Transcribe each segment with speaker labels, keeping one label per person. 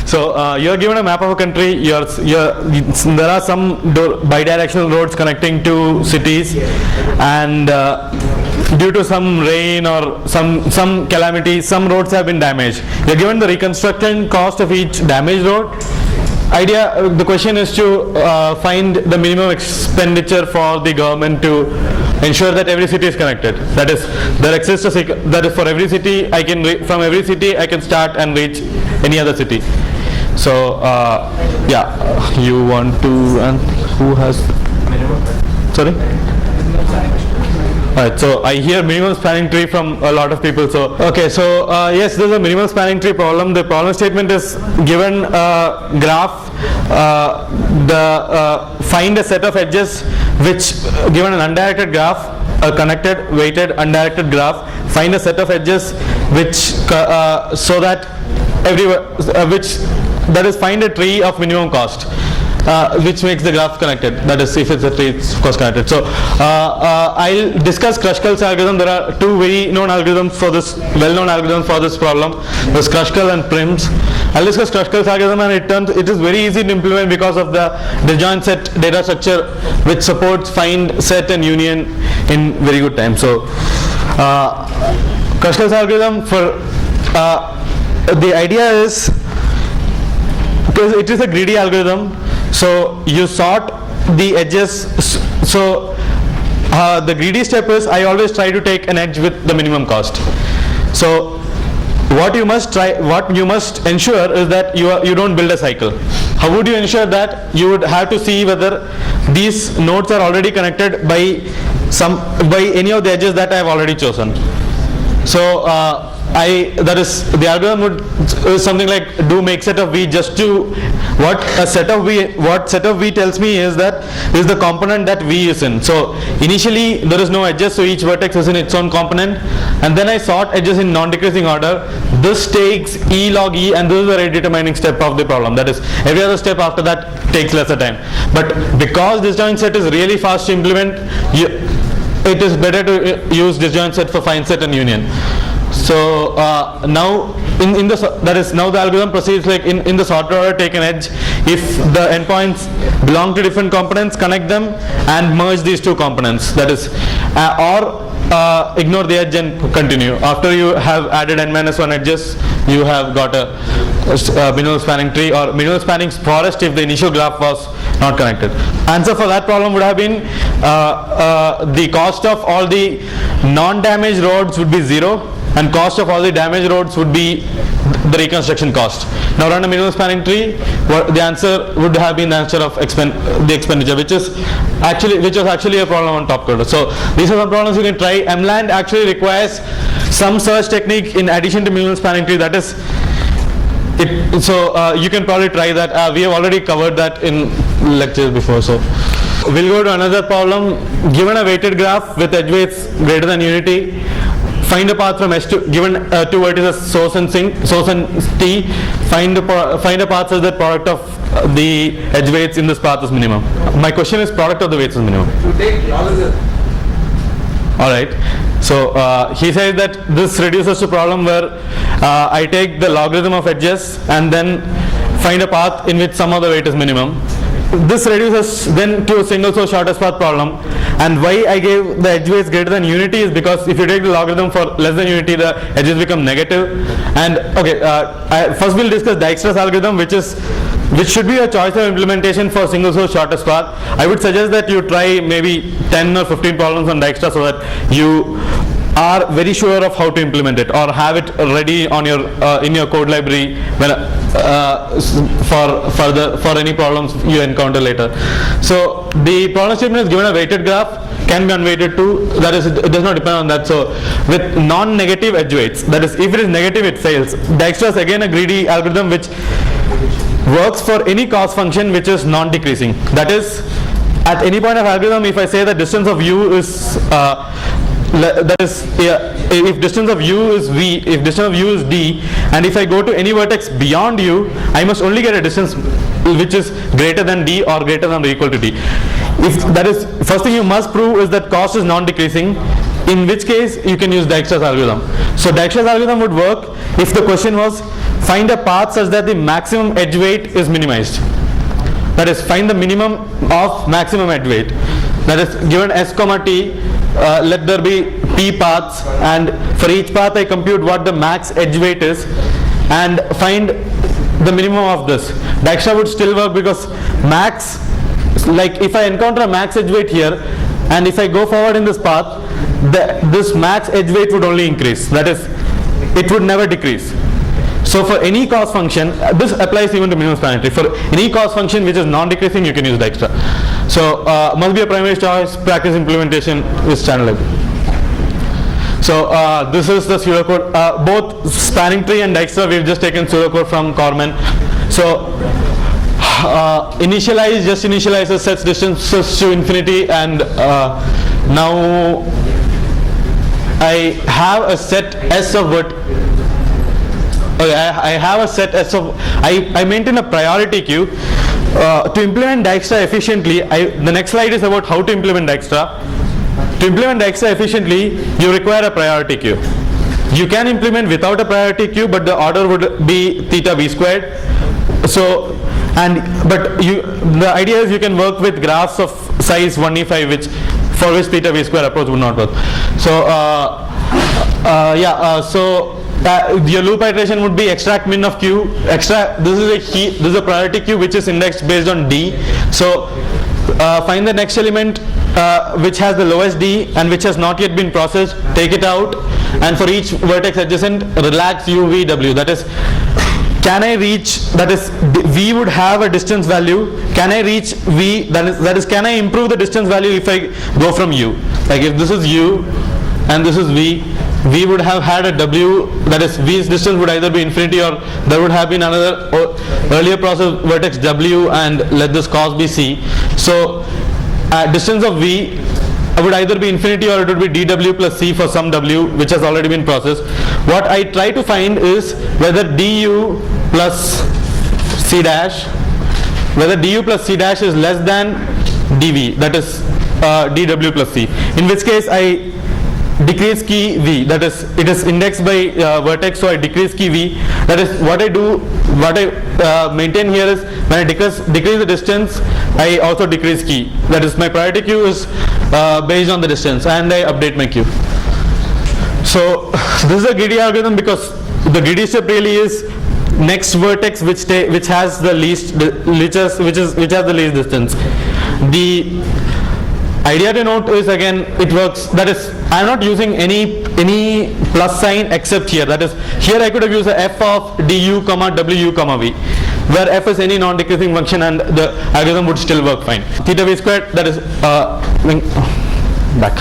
Speaker 1: So you're given a map of a country. There are some bidirectional roads connecting to cities, and due to some rain or some calamity, some roads have been damaged. You're given the reconstruction cost of each damaged road. The question is to find the minimum expenditure for the government to ensure that every city is connected. That is, there exists that is for every city. From every city I can start and reach any other city. So yeah, you want to, and who has minimum? Sorry. Alright, so I hear minimum spanning tree from a lot of people. So okay, so yes, there's a minimum spanning tree problem. The problem statement is given a graph. Find a set of edges which, given an undirected graph, a connected, weighted, undirected graph. Find a set of edges which so that find a tree of minimum cost. Which makes the graph connected. That is, if it's a tree, it's of course connected. So I'll discuss Kruskal's algorithm. There are two very known algorithms for this, well-known algorithms for this problem. There's Kruskal and Prim's. I'll discuss Kruskal's algorithm, and it is very easy to implement because of the disjoint set data structure, which supports find, set, and union in very good time. So Kruskal's algorithm the idea is, because it is a greedy algorithm. So you sort the edges. So the greedy step is, I always try to take an edge with the minimum cost. So what you must ensure is that you don't build a cycle. How would you ensure that? You would have to see whether these nodes are already connected by any of the edges that I have already chosen. So the algorithm is something like do make set of V just to what set of V tells me is the component that V is in. So initially there is no edges, so each vertex is in its own component, and then I sort edges in non-decreasing order. This takes E log E, and this is the rate determining step of the problem. That is, every other step after that takes lesser time. But because disjoint set is really fast to implement, it is better to use disjoint set for find, set, and union. So now now the algorithm proceeds like in the sorted order, take an edge. If the endpoints belong to different components, connect them and merge these two components. That is, ignore the edge and continue. After you have added n-1 edges, you have got a minimal spanning tree or minimal spanning forest if the initial graph was not connected. Answer for that problem would have been the cost of all the non-damaged roads would be 0, and cost of all the damaged roads would be the reconstruction cost. Now run a minimum spanning tree. The answer would have been the answer of the expenditure, which was actually a problem on top coder. So these are some problems you can try. MLAND actually requires some search technique in addition to minimum spanning tree. That is, you can probably try that. We have already covered that in lectures before. So we'll go to another problem. Given a weighted graph with edge weights greater than unity, find a path from S to, given two vertices source and Singh, source and T, find a path such that product of the edge weights in this path is minimum. My question is product of the weights is minimum.
Speaker 2: You take logarithm.
Speaker 1: Alright, so he says that this reduces to problem where I take the logarithm of edges and then find a path in which some of the weight is minimum. This reduces then to a single source shortest path problem, and why I gave the edge weights greater than unity is because if you take the logarithm for less than unity, the edges become negative. And okay, first we'll discuss Dijkstra's algorithm, which should be a choice of implementation for single source shortest path. I would suggest that you try maybe 10 or 15 problems on Dijkstra so that you are very sure of how to implement it, or have it ready on your in your code library when for any problems you encounter later. So the problem statement is given a weighted graph, can be unweighted too. That is, it does not depend on that. So with non-negative edge weights, that is, if it is negative, it fails. Dijkstra is again a greedy algorithm which works for any cost function which is non-decreasing. That is, at any point of algorithm, if I say the distance of u is if distance of u is v, if distance of u is d, and if I go to any vertex beyond u, I must only get a distance which is greater than d or greater than or equal to d. If that is, first thing you must prove is that cost is non-decreasing, in which case you can use Dijkstra's algorithm. So Dijkstra's algorithm would work if the question was find a path such that the maximum edge weight is minimized. That is, find the minimum of maximum edge weight. That is, given s comma t, let there be p paths, and for each path I compute what the max edge weight is and find the minimum of this. Dijkstra would still work because max, like if I encounter a max edge weight here and if I go forward in this path, this max edge weight would only increase. That is, it would never decrease. So for any cost function, this applies even to minimum span tree. For any cost function which is non-decreasing, you can use Dijkstra. So must be a primary choice, practice implementation is channel library. So this is the pseudocode. Both spanning tree and Dijkstra, we've just taken pseudocode from Corman. So initialize just initializes sets distances to infinity, and now I have a set S of what. Okay, I have a set S of, I maintain a priority queue. To implement Dijkstra efficiently, the next slide is about how to implement Dijkstra. To implement Dijkstra efficiently, you require a priority queue. You can implement without a priority queue, but the order would be theta v squared. So, the idea is you can work with graphs of size 1e5, which for which theta v square approach would not work. So, your loop iteration would be extract min of q. This is a priority queue which is indexed based on d. So find the next element which has the lowest d and which has not yet been processed, take it out, and for each vertex adjacent, relax u, v, w. That is, can I reach, that is, v would have a distance value. Can I reach v, that is can I improve the distance value if I go from u? Like if this is u and this is v, v would have had a w, that is v's distance would either be infinity, or there would have been another earlier process vertex w, and let this cost be c. So distance of v would either be infinity or it would be dw plus c for some w which has already been processed. What I try to find is whether du plus c dash, whether du plus c dash is less than dv, that is dw plus c, in which case I decrease key v, that is, it is indexed by vertex, so I decrease key v. That is what I do, what I maintain here is when I decrease the distance, I also decrease key. That is, my priority queue is based on the distance, and I update my queue. So this is a greedy algorithm because the greedy step really is next vertex which has the least, which has the least distance. The idea to note is, again, it works, that is, I am not using any plus sign except here. That is, here I could have used a f of du comma wu comma v, where f is any non-decreasing function and the algorithm would still work fine. Theta v squared, that is back.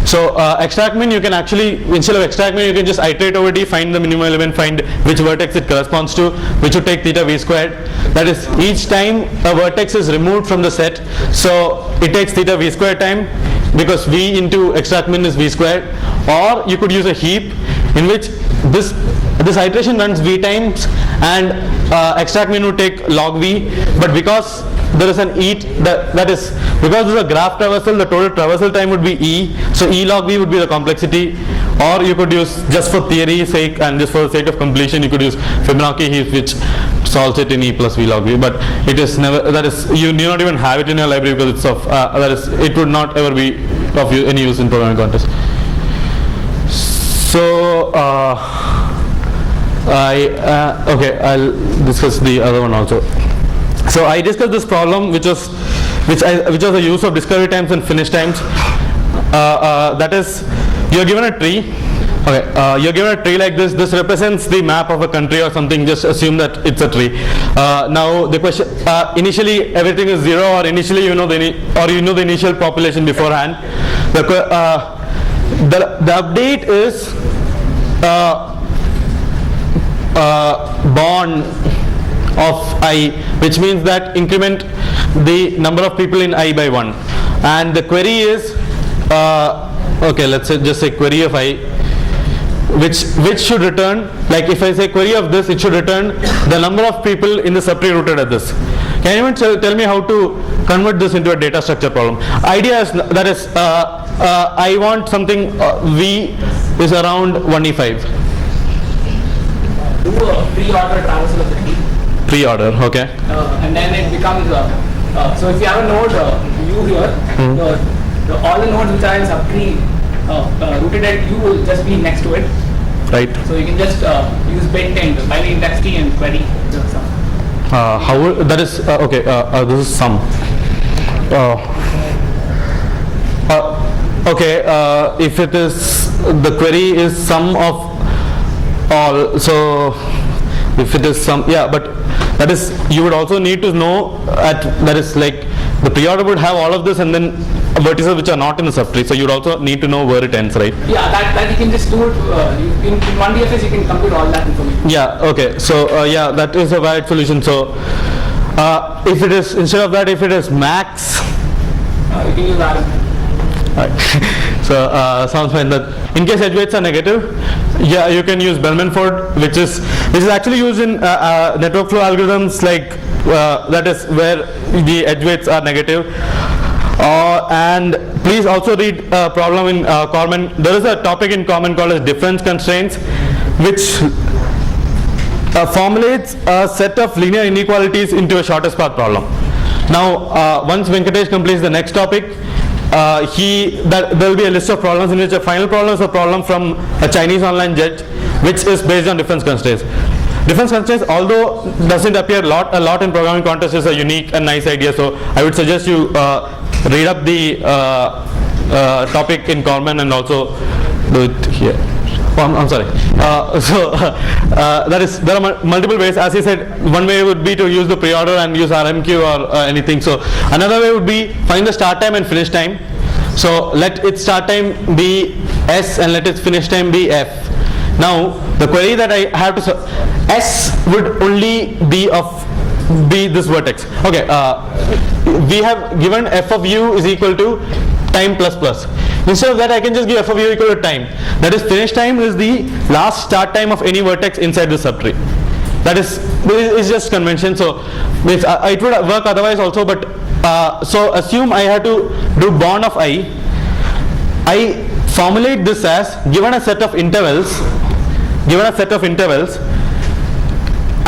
Speaker 1: So extract min, you can actually, instead of extract min, you can just iterate over d, find the minimum element, find which vertex it corresponds to, which would take theta v squared. That is, each time a vertex is removed from the set, so it takes theta v squared time, because v into extract min is v squared. Or you could use a heap in which this iteration runs v times, and extract min would take log v, but because there is an that is, because there is a graph traversal, the total traversal time would be e, so e log v would be the complexity. Or you could use, just for theory's sake and just for the sake of completion, you could use Fibonacci heap, which solves it in e plus v log v, but it is never, that is, you do not even have it in your library because it's of, that is, it would not ever be of any use in programming contests. So okay, I'll discuss the other one also. So I discussed this problem which was the use of discovery times and finish times. That is, you are given a tree. Okay, you're given a tree like this. This represents the map of a country or something. Just assume that it's a tree. Now the question: initially everything is zero, or initially you know the initial population beforehand. The update is born of I, which means that increment the number of people in I by 1, and the query is okay, let's say just say query of I, which should return, like if I say query of this, it should return the number of people in the subtree rooted at this. Can anyone tell me how to convert this into a data structure problem? Idea is, that is, I want something v is around 1e5.
Speaker 2: do a pre-order traversal of the tree.
Speaker 1: Pre-order, okay.
Speaker 2: And then it becomes, so if you have a node U here, all the nodes which are in subtree rooted at U will just be next to it.
Speaker 1: Right.
Speaker 2: So you can just use bit and binary index key and query the sum.
Speaker 1: How that is okay. This is sum. Okay. If it is the query is sum of all, so if it is sum, yeah, but that is you would also need to know that is like the pre-order would have all of this and then vertices which are not in the subtree, so you would also need to know where it ends, right?
Speaker 2: Yeah, that you can just do it in one DFS. You can compute all that information.
Speaker 1: Yeah. Okay. So yeah, that is a valid solution. So if it is instead of that, if it is max,
Speaker 2: you can use RM.
Speaker 1: Right. So sounds fine. That in case edge weights are negative, yeah, you can use Bellman-Ford, which is actually used in network flow algorithms, like that is where the edge weights are negative. And please also read a problem in Corman. There is a topic in Corman called as difference constraints, which formulates a set of linear inequalities into a shortest path problem. Now, once Venkatesh completes the next topic, there will be a list of problems in which a final problem is a problem from a Chinese online judge, which is based on difference constraints. Difference constraints, although doesn't appear a lot in programming contests, is a unique and nice idea. So I would suggest you read up the topic in Corman and also do it here. I'm sorry. There are multiple ways. As I said, one way would be to use the pre-order and use RMQ or anything. So another way would be find the start time and finish time. So let its start time be S and let its finish time be F. Now the query that I have to S would only be this vertex. Okay. We have given f of u is equal to time plus plus. Instead of that, I can just give f of u equal to time. That is, finish time is the last start time of any vertex inside the subtree. That is just convention. So it would work otherwise also. But so assume I have to do bond of I. I formulate this as given a set of intervals,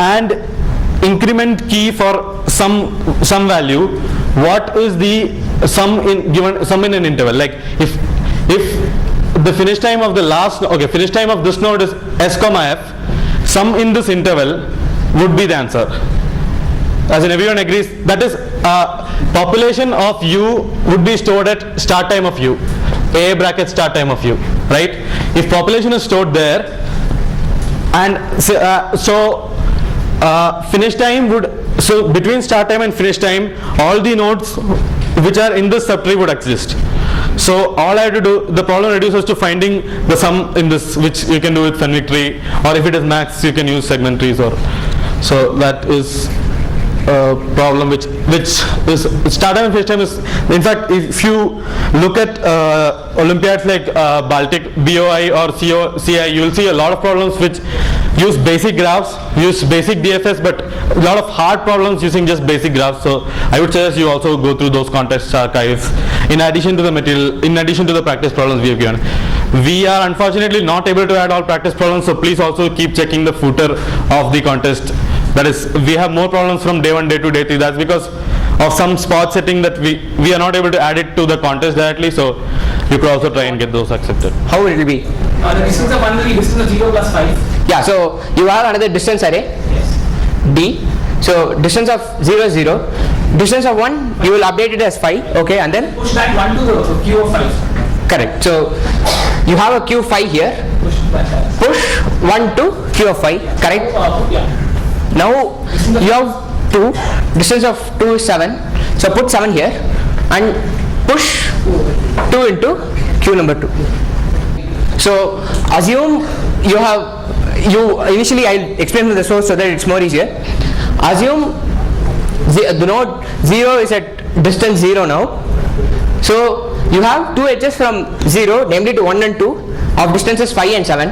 Speaker 1: and increment key for some value. What is the sum in an interval? Like if the finish time of the finish time of this node is s comma f, sum in this interval would be the answer. As in everyone agrees, that is population of u would be stored at start time of u, a bracket start time of u, right? If population is stored there, and finish time between start time and finish time, all the nodes which are in this subtree would exist. So all I have to do, the problem reduces to finding the sum in this, which you can do with Fenwick tree, or if it is max, you can use segment trees. So that is a problem which is start time and finish time is. In fact, if you look at Olympiads like Baltic, BOI or CI, you will see a lot of problems which use basic graphs, use basic DFS, but a lot of hard problems using just basic graphs. So I would suggest you also go through those context archives in addition to the material, in addition to the practice problems we have given. We are unfortunately not able to add all practice problems, so please also keep checking the footer of the contest. That is, we have more problems from day 1, day 2, day 3. That's because of some spot setting that we are not able to add it to the contest directly. So you could also try and get those accepted.
Speaker 3: How will it be?
Speaker 2: The distance of 1 will be distance of 0 plus 5.
Speaker 3: Yeah, so you have another distance array,
Speaker 2: Yes.
Speaker 3: D. So distance of 0 is 0. Distance of 1, you will update it as 5. Okay, and then?
Speaker 2: Push that 1 to the Q of 5.
Speaker 3: Correct. So you have a Q5 here. Push 1 to Q of 5. Correct?
Speaker 2: Yeah.
Speaker 3: Now you have 2. Distance of 2 is 7. So put 7 here and push 2 into Q number 2. So assume initially I'll explain the source so that it's more easier. Assume the node 0 is at distance 0 now. So you have two edges from 0, namely to 1 and 2 of distances 5 and 7.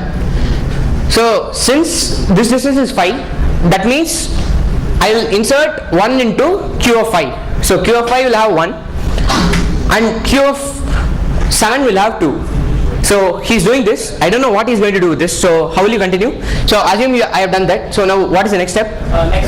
Speaker 3: So since this distance is 5, that means I'll insert 1 into Q of 5. So Q of 5 will have 1 and Q of 7 will have 2. So he's doing this. I don't know what he's going to do with this. So how will you continue? So assume I have done that. So now what is the next step?
Speaker 2: Next